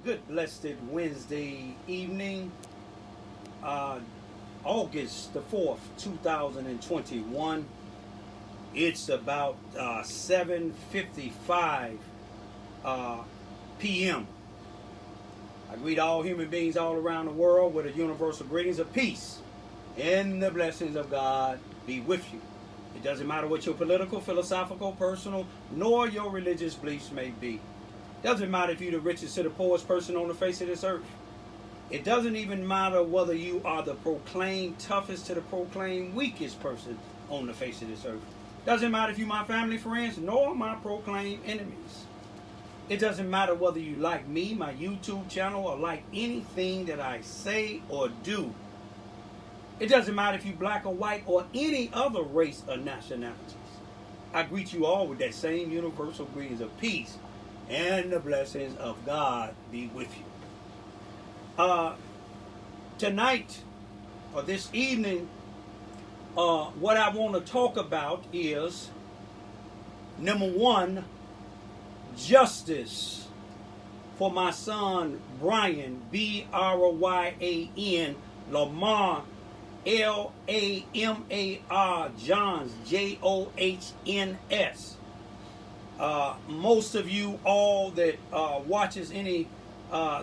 Good blessed Wednesday evening, August the 4th, 2021. It's about 7:55 p.m. I greet all human beings all around the world with a universal greetings of peace and the blessings of God be with you. It doesn't matter what your political, philosophical, personal, nor your religious beliefs may be. Doesn't matter if you're the richest to the poorest person on the face of this earth. It doesn't even matter whether you are the proclaimed toughest to the proclaimed weakest person on the face of this earth. Doesn't matter if you're my family friends, nor my proclaimed enemies. It doesn't matter whether you like me, my YouTube channel, or like anything that I say or do. It doesn't matter if you're black or white or any other race or nationalities. I greet you all with that same universal greetings of peace and the blessings of God be with you. Tonight, or this evening, what I want to talk about is, number one, justice for my son, Bryan, B-R-Y-A-N, Lamar, L-A-M-A-R, Johns, J-O-H-N-S. Most of you all that watches any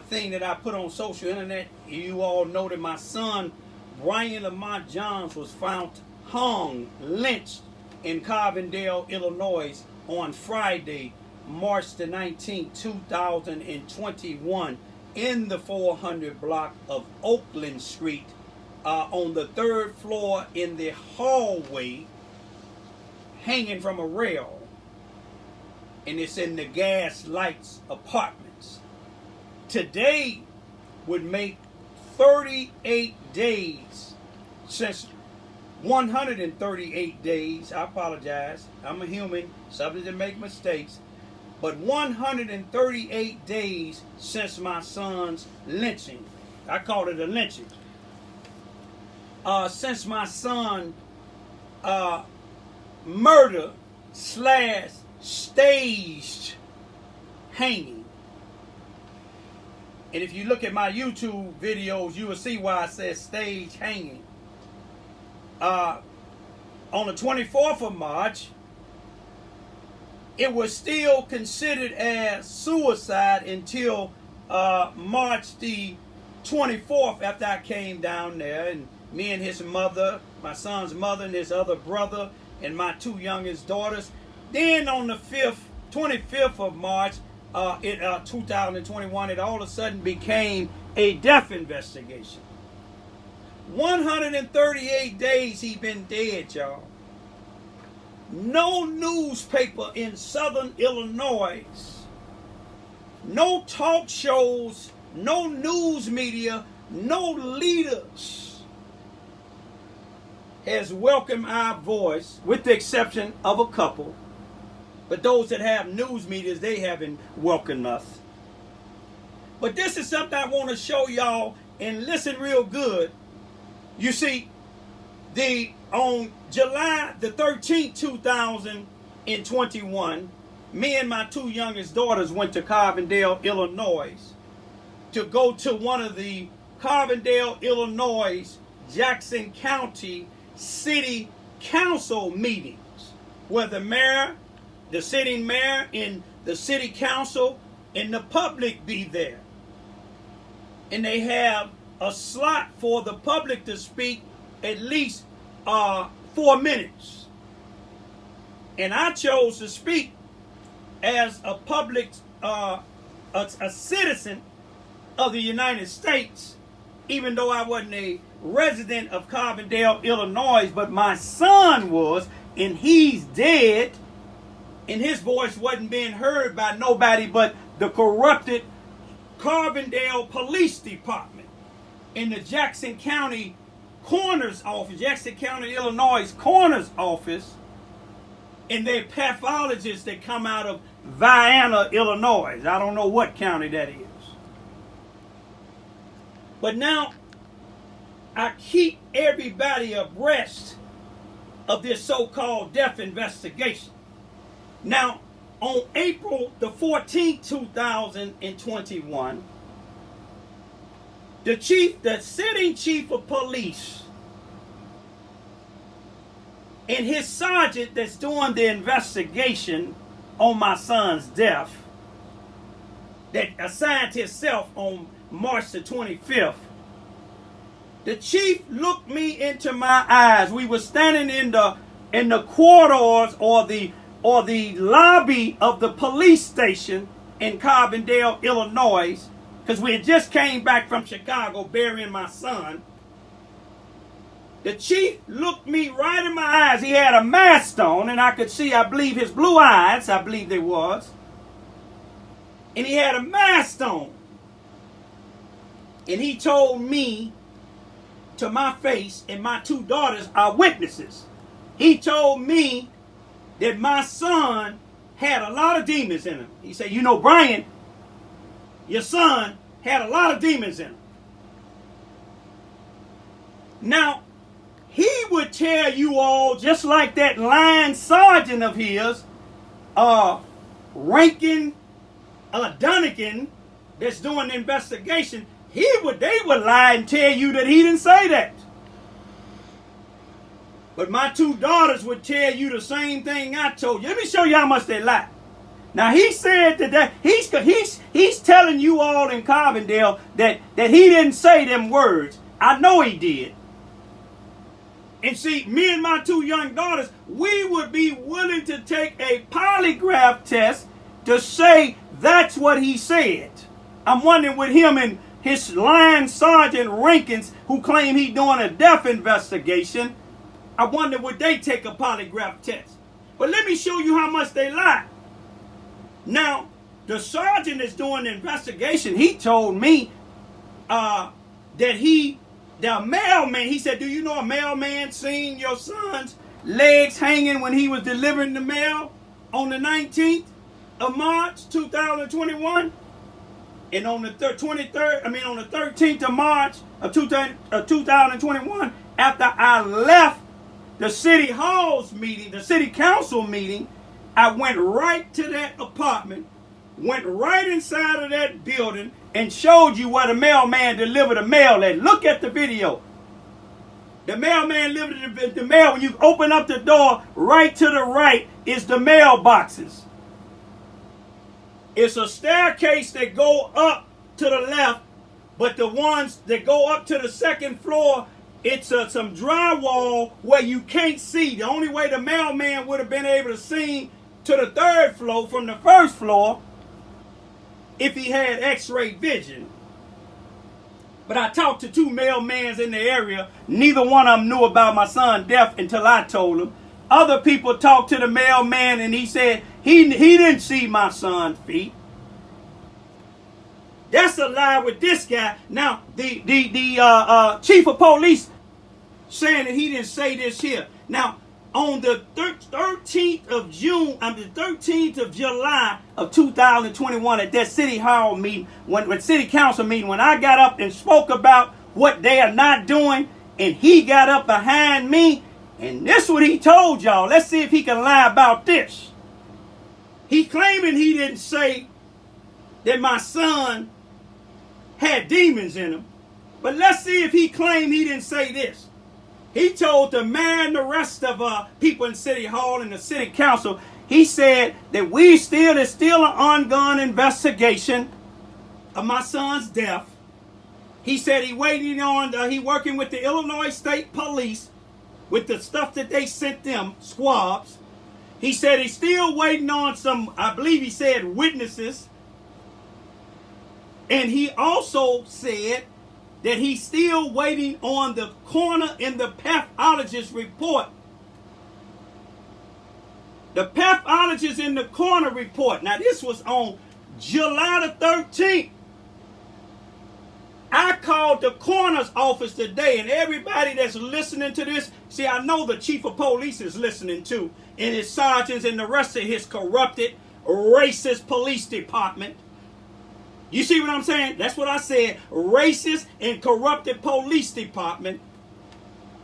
thing that I put on social internet, you all know that my son, Bryan Lamar Johns, was found hung, lynched in Carbondale, Illinois on Friday, March the 19th, 2021, in the 400 block of Oakland Street, on the third floor in the hallway, hanging from a rail. And it's in the Gas Lights Apartments. Today would make 38 days since 138 days. I apologize. I'm a human, subject to make mistakes. But 138 days since my son's lynching. I call it a lynching. Since my son murder / staged hanging. And if you look at my YouTube videos, you will see why I said stage hanging. On the 24th of March, it was still considered as suicide until March the 24th, after I came down there, and me and his mother, my son's mother and his other brother, and my two youngest daughters. Then on the 25th of March, 2021, it all of a sudden became a death investigation. 138 days he been dead, y'all. No newspaper in Southern Illinois, no talk shows, no news media, no leaders has welcomed our voice, with the exception of a couple. But those that have news medias, they haven't welcomed us. But this is something I want to show y'all, and listen real good. You see, on July the 13th, 2021, me and my two youngest daughters went to Carbondale, Illinois, to go to one of the Carbondale, Illinois, Jackson County City Council meetings, where the mayor, the sitting mayor, and the city council and the public be there. And they have a slot for the public to speak at least 4 minutes. And I chose to speak as a public, a citizen of the United States, even though I wasn't a resident of Carbondale, Illinois, but my son was, and he's dead. And his voice wasn't being heard by nobody but the corrupted Carbondale Police Department in the Jackson County Coroner's Office, Jackson County, Illinois Coroner's Office, and their pathologists that come out of Vienna, Illinois. I don't know what county that is. But now, I keep everybody abreast of this so-called death investigation. Now, on April the 14th, 2021, the sitting chief of police, and his sergeant that's doing the investigation on my son's death, that assigned himself on March the 25th, the chief looked me into my eyes. We were standing in the corridors or the lobby of the police station in Carbondale, Illinois, because we had just came back from Chicago burying my son. The chief looked me right in my eyes. He had a mask on, and I could see, I believe, his blue eyes, I believe they was. And he had a mask on. And he told me to my face, and my two daughters are witnesses. He told me that my son had a lot of demons in him. He said, you know, Bryan, your son had a lot of demons in him. Now, he would tell you all, just like that line sergeant of his, Rankin Dunnigan, that's doing the investigation, they would lie and tell you that he didn't say that. But my two daughters would tell you the same thing I told you. Let me show you how much they lie. Now, he said that he's telling you all in Carbondale that he didn't say them words. I know he did. And see, me and my two young daughters, we would be willing to take a polygraph test to say that's what he said. I'm wondering with him and his line sergeant Rankins, who claim he doing a death investigation, I wonder would they take a polygraph test. But let me show you how much they lie. Now, the sergeant that's doing the investigation, he told me that the mailman, he said, do you know a mailman seen your son's legs hanging when he was delivering the mail on the 19th of March, 2021? And on the 13th of March of 2021, after I left the city hall's meeting, the city council meeting, I went right to that apartment, went right inside of that building, and showed you where the mailman delivered the mail at. Look at the video. The mailman delivered the mail. When you open up the door, right to the right is the mailboxes. It's a staircase that go up to the left, but the ones that go up to the second floor, it's some drywall where you can't see. The only way the mailman would have been able to see to the third floor from the first floor if he had x-ray vision. But I talked to two mailmans in the area. Neither one of them knew about my son's death until I told them. Other people talked to the mailman and he said he didn't see my son's feet. That's a lie with this guy. Now, the chief of police saying that he didn't say this here. Now, on the 13th of July of 2021 at that city hall meeting, when city council meeting, when I got up and spoke about what they are not doing, and he got up behind me, and this is what he told y'all. Let's see if he can lie about this. He claiming he didn't say that my son had demons in him, but let's see if he claimed he didn't say this. He told the mayor and the rest of people in City Hall and the City Council, he said that there's still an ongoing investigation of my son's death. He said he working with the Illinois State Police with the stuff that they sent them, squabs. He said he's still waiting on some, I believe he said, witnesses. And he also said that he's still waiting on the coroner and the pathologist report. The pathologist in the coroner report. Now, this was on July the 13th. I called the coroner's office today, and everybody that's listening to this, see, I know the chief of police is listening too, and his sergeants and the rest of his corrupted, racist police department. You see what I'm saying? That's what I said. Racist and corrupted police department.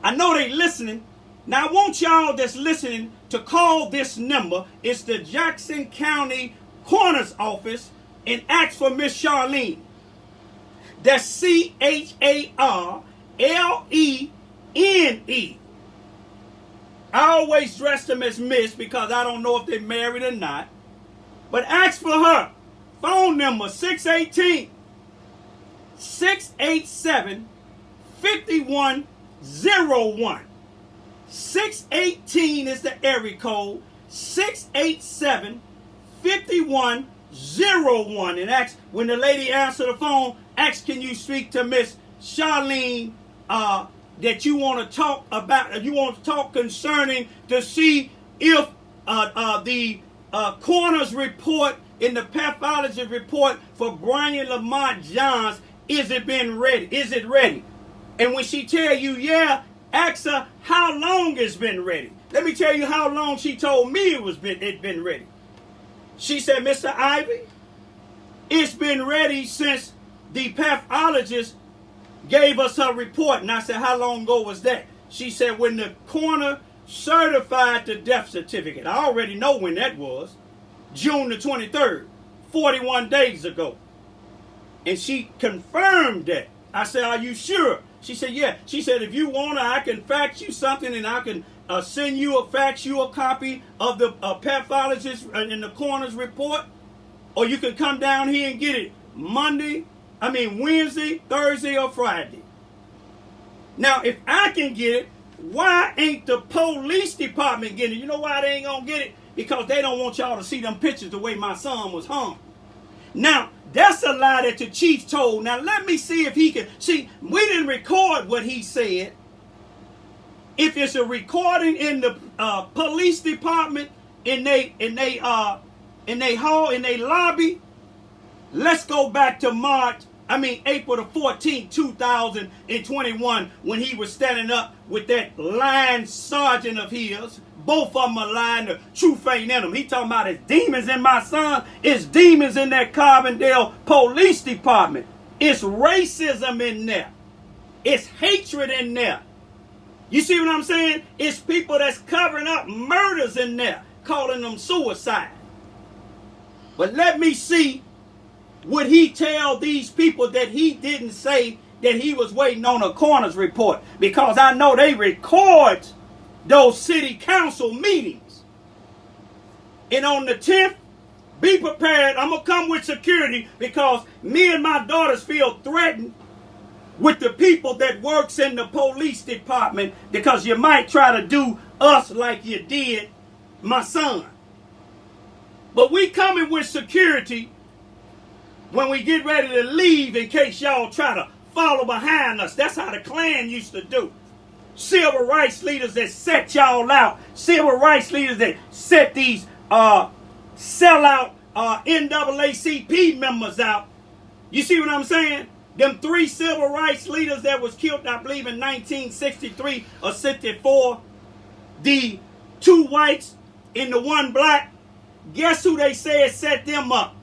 I know they listening. Now I want y'all that's listening to call this number. It's the Jackson County Coroner's Office and ask for Miss Charlene. That's Charlene. I always dress them as Miss because I don't know if they're married or not. But ask for her. Phone number 618-687-5101. 618 is the area code. 687-5101. And ask, when the lady answers the phone, ask, can you speak to Miss Charlene, that you want to talk about, you want to talk concerning to see if the coroner's report in the pathology report for Bryan Lamar Johns, is it ready? And when she tell you, yeah, ask her how long it's been ready. Let me tell you how long she told me it been ready. She said, Mr. Ivy, it's been ready since the pathologist gave us her report. And I said, how long ago was that? She said, when the coroner certified the death certificate. I already know when that was. June the 23rd, 41 days ago. And she confirmed that. I said, are you sure? She said, yeah. She said, if you want to, I can fax you something and I can fax you a copy of the pathologist and the coroner's report. Or you can come down here and get it Wednesday, Thursday, or Friday. Now, if I can get it, why ain't the police department getting it? You know why they ain't going to get it? Because they don't want y'all to see them pictures the way my son was hung. Now, that's a lie that the chief told. Now, let me see if he can. See, we didn't record what he said. If it's a recording in the police department, in they hall, in they lobby, let's go back to April the 14th, 2021, when he was standing up with that line sergeant of his. Both of them are lying. The truth ain't in them. He talking about it's demons in my son. It's demons in that Carbondale Police Department. It's racism in there. It's hatred in there. You see what I'm saying? It's people that's covering up murders in there, calling them suicide. But let me see, would he tell these people that he didn't say that he was waiting on a coroner's report? Because I know they record those city council meetings. And on the 10th, be prepared. I'm going to come with security because me and my daughters feel threatened with the people that works in the police department because you might try to do us like you did my son. But we coming with security when we get ready to leave in case y'all try to follow behind us. That's how the Klan used to do. Civil rights leaders that set y'all out. Civil rights leaders that set these sellout NAACP members out. You see what I'm saying? Them 3 civil rights leaders that was killed, I believe, in 1963 or 64. The 2 whites and the 1 black. Guess who they said set them up?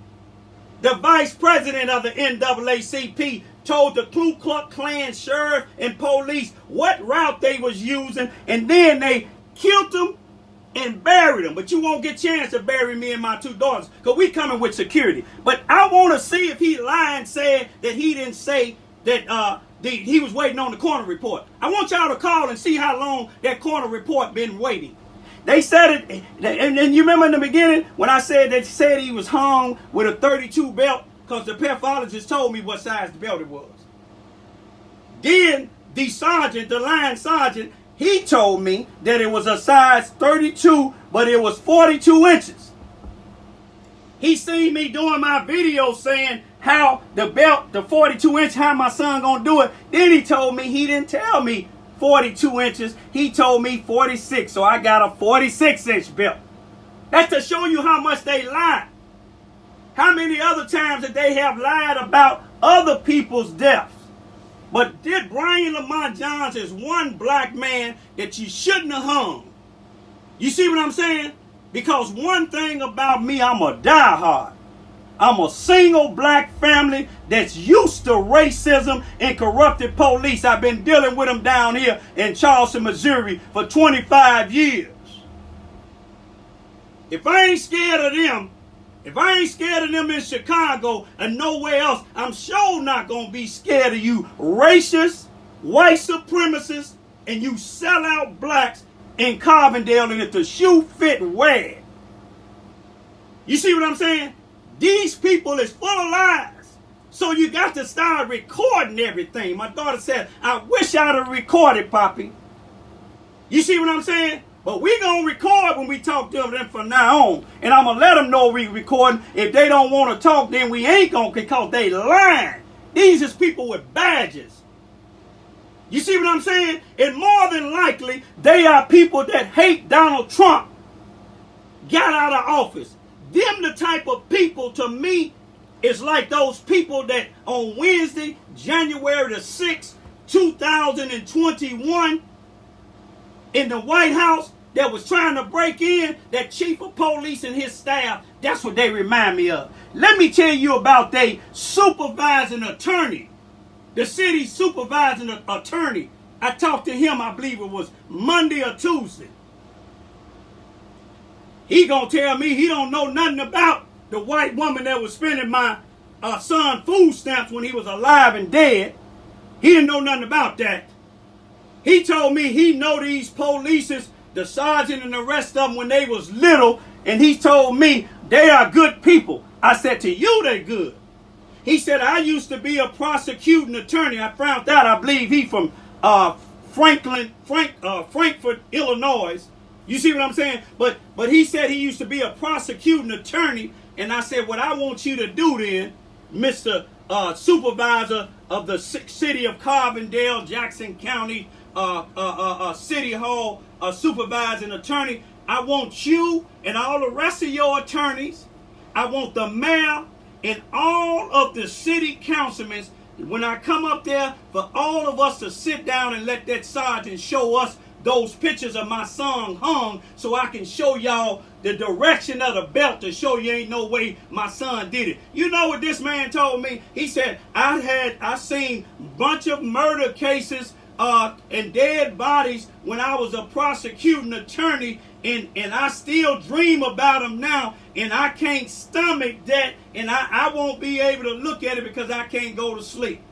The vice president of the NAACP told the Ku Klux Klan sheriff and police what route they was using, and then they killed them and buried them. But you won't get a chance to bury me and my 2 daughters because we coming with security. But I want to see if he lied and said that he didn't say that he was waiting on the coroner report. I want y'all to call and see how long that coroner report been waiting. They said it, and you remember in the beginning when I said they said he was hung with a 32 belt because the pathologist told me what size the belt it was. Then the sergeant, the line sergeant, he told me that it was a size 32, but it was 42 inches. He seen me doing my video saying how the belt, the 42 inch, how my son gonna do it. Then he told me he didn't tell me 42 inches. He told me 46, so I got a 46 inch belt. That's to show you how much they lied. How many other times that they have lied about other people's deaths? But did Bryan Lamar Johns is one black man that you shouldn't have hung. You see what I'm saying? Because one thing about me, I'm a diehard. I'm a single black family that's used to racism and corrupted police. I've been dealing with them down here in Charleston, Missouri for 25 years. If I ain't scared of them, If I ain't scared of them in Chicago and nowhere else, I'm sure not going to be scared of you racists, white supremacists, and you sellout blacks in Carbondale, and if the shoe fit, wear it. You see what I'm saying? These people is full of lies. So you got to start recording everything. My daughter said, I wish I'd have recorded, Poppy. You see what I'm saying? But we going to record when we talk to them from now on. And I'm going to let them know we recording. If they don't want to talk, then we ain't going to, because they lying. These is people with badges. You see what I'm saying? And more than likely, they are people that hate Donald Trump. Got out of office. Them the type of people, to me, is like those people that on Wednesday, January the 6th, 2021, in the White House, that was trying to break in, that chief of police and his staff. That's what they remind me of. Let me tell you about their supervising attorney. The city's supervising attorney. I talked to him, I believe it was Monday or Tuesday. He gonna tell me he don't know nothing about the white woman that was spending my son food stamps when he was alive and dead. He didn't know nothing about that. He told me he know these polices, the sergeant and the rest of them, when they was little, and he told me they are good people. I said, to you they good. He said, I used to be a prosecuting attorney. I found out, I believe he from Frankfort, Illinois. You see what I'm saying? But he said he used to be a prosecuting attorney. And I said, what I want you to do then, Mr. Supervisor of the city of Carbondale, Jackson County, City Hall, supervising attorney, I want you and all the rest of your attorneys, I want the mayor and all of the city councilmen, when I come up there, for all of us to sit down and let that sergeant show us those pictures of my son hung, so I can show y'all the direction of the belt to show you ain't no way my son did it. You know what this man told me? He said, I seen a bunch of murder cases and dead bodies when I was a prosecuting attorney, and I still dream about them now, and I can't stomach that, and I won't be able to look at it because I can't go to sleep.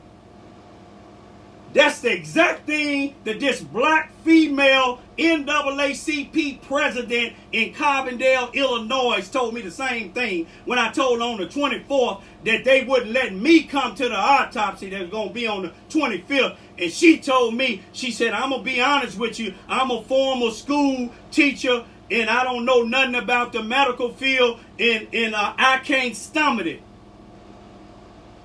That's the exact thing that this black female NAACP president in Carbondale, Illinois told me the same thing when I told her on the 24th that they wouldn't let me come to the autopsy that was going to be on the 25th. And she told me, she said, I'm going to be honest with you, I'm a former school teacher and I don't know nothing about the medical field, and I can't stomach it.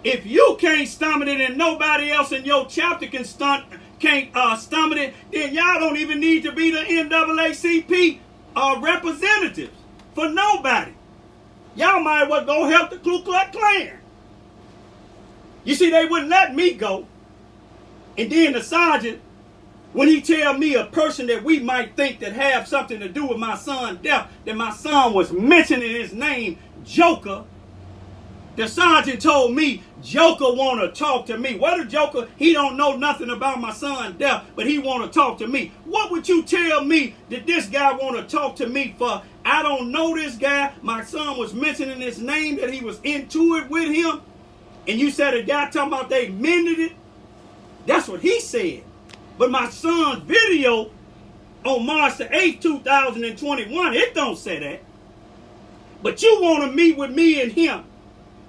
If you can't stomach it and nobody else in your chapter can't stomach it, then y'all don't even need to be the NAACP representatives for nobody. Y'all might as well go help the Ku Klux Klan. You see, they wouldn't let me go. And then the sergeant, when he tell me a person that we might think that have something to do with my son's death, that my son was mentioning his name, Joker, the sergeant told me Joker want to talk to me. What a Joker? He don't know nothing about my son's death, but he want to talk to me. What would you tell me that this guy want to talk to me for? I don't know this guy. My son was mentioning his name, that he was into it with him. And you said a guy talking about they mended it? That's what he said. But my son's video on March the 8th, 2021, it don't say that. But you want to meet with me and him.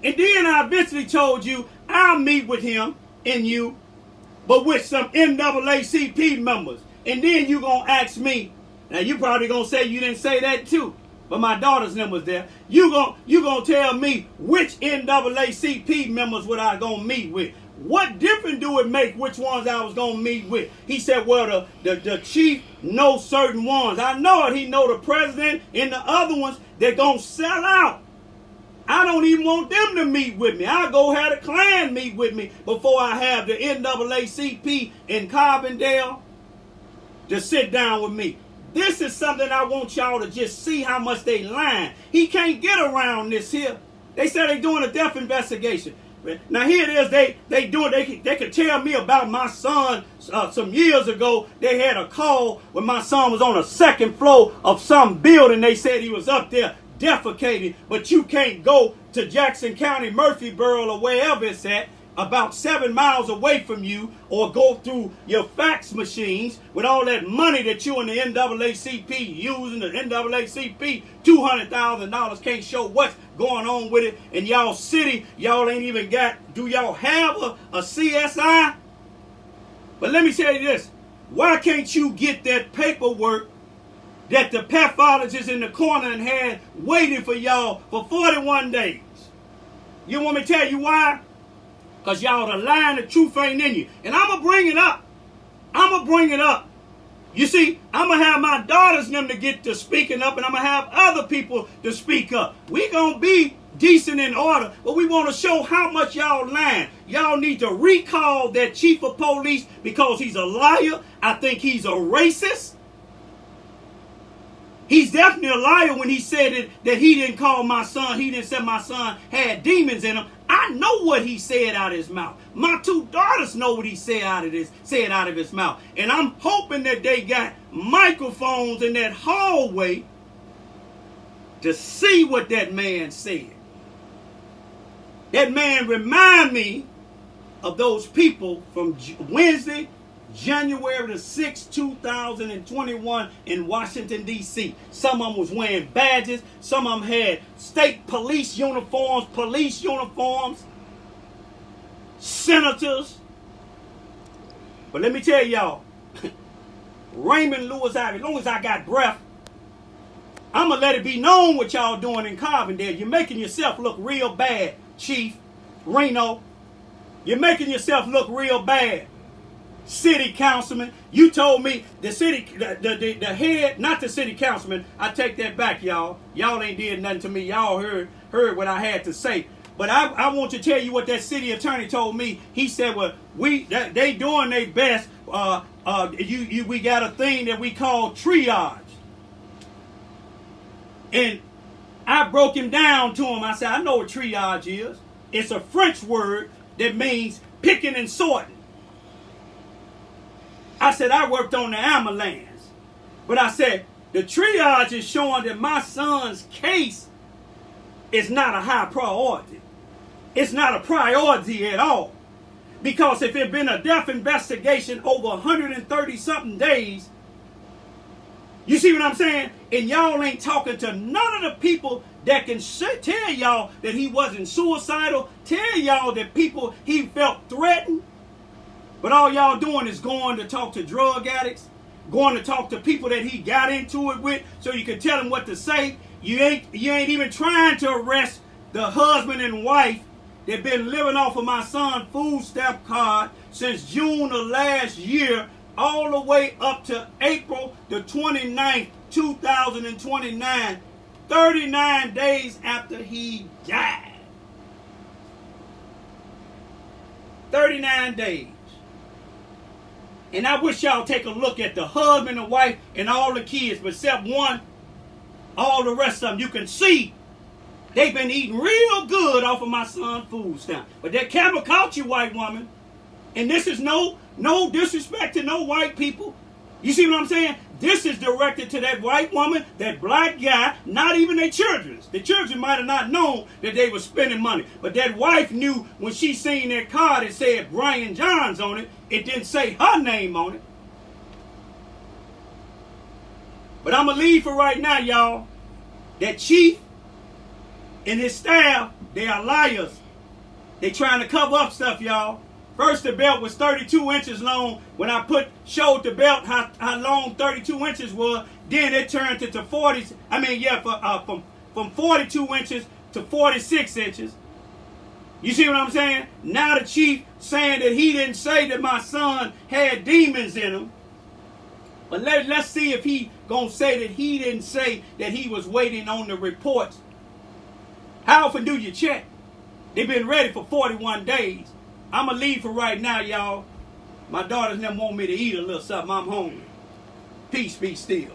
And then I eventually told you I'll meet with him and you, but with some NAACP members. And then you going to ask me, now you probably going to say you didn't say that too, but my daughter's name was there. You going to tell me which NAACP members would I going to meet with. What difference do it make which ones I was going to meet with? He said, well, the chief knows certain ones. I know it. He know the president and the other ones, they're going to sell out. I don't even want them to meet with me. I'll go have the Klan meet with me before I have the NAACP in Carbondale to sit down with me. This is something I want y'all to just see how much they lying. He can't get around this here. They said they doing a death investigation. Now here it is, they could tell me about my son some years ago. They had a call when my son was on the second floor of some building. They said he was up there defecating, but you can't go to Jackson County, Murphyboro, or wherever it's at, about 7 miles away from you, or go through your fax machines with all that money that you and the NAACP using. The NAACP, $200,000 can't show what's going on with it. In y'all city, y'all ain't even got, do y'all have a CSI? But let me tell you this. Why can't you get that paperwork that the pathologist in the corner and had waiting for y'all for 41 days? You want me to tell you why? Because y'all the lying, the truth ain't in you. And I'm going to bring it up. I'm going to bring it up. You see, I'm going to have my daughters and them to get to speaking up, and I'm going to have other people to speak up. We going to be decent in order, but we want to show how much y'all lying. Y'all need to recall that chief of police because he's a liar. I think he's a racist. He's definitely a liar when he said that he didn't call my son. He didn't say my son had demons in him. I know what he said out of his mouth. My 2 daughters know what he said out of his mouth. And I'm hoping that they got microphones in that hallway to see what that man said. That man remind me of those people from Wednesday, January the 6th, 2021 in Washington, D.C. Some of them was wearing badges. Some of them had state police uniforms, senators. But let me tell y'all, Raymond Louis Ivy, as long as I got breath, I'm going to let it be known what y'all doing in Carbondale. You're making yourself look real bad, Chief Reno. You're making yourself look real bad. City councilman, you told me the head, not the city councilman. I take that back, y'all. Y'all ain't did nothing to me. Y'all heard what I had to say. But I want to tell you what that city attorney told me. He said, well, they doing their best. We got a thing that we call triage. And I broke him down to him. I said, I know what triage is. It's a French word that means picking and sorting. I said, I worked on the ambulance. But I said, the triage is showing that my son's case is not a high priority. It's not a priority at all. Because if it had been a death investigation over 130-something days, you see what I'm saying? And y'all ain't talking to none of the people that can tell y'all that he wasn't suicidal, tell y'all that he felt threatened. But all y'all doing is going to talk to drug addicts, going to talk to people that he got into it with, so you can tell him what to say. You ain't even trying to arrest the husband and wife that been living off of my son's food stamp card since June of last year, all the way up to April the 29th, 2029, 39 days after he died. 39 days. And I wish y'all take a look at the husband and wife and all the kids, but except one, all the rest of them. You can see they've been eating real good off of my son's food stamp. But that camera caught you, white woman. And this is no disrespect to no white people. You see what I'm saying? This is directed to that white woman, that black guy, not even their children. The children might have not known that they were spending money. But that wife knew when she seen that card that said Bryan Johns on it. It didn't say her name on it. But I'm going to leave for right now, y'all. That chief and his staff, they are liars. They trying to cover up stuff, y'all. First, the belt was 32 inches long. When I showed the belt how long 32 inches was, then it turned into 40. From 42 inches to 46 inches. You see what I'm saying? Now the chief saying that he didn't say that my son had demons in him. But let's see if he gonna say that he didn't say that he was waiting on the reports. How often do you check? They've been ready for 41 days. I'm going to leave for right now, y'all. My daughters never want me to eat a little something. I'm hungry. Peace be still.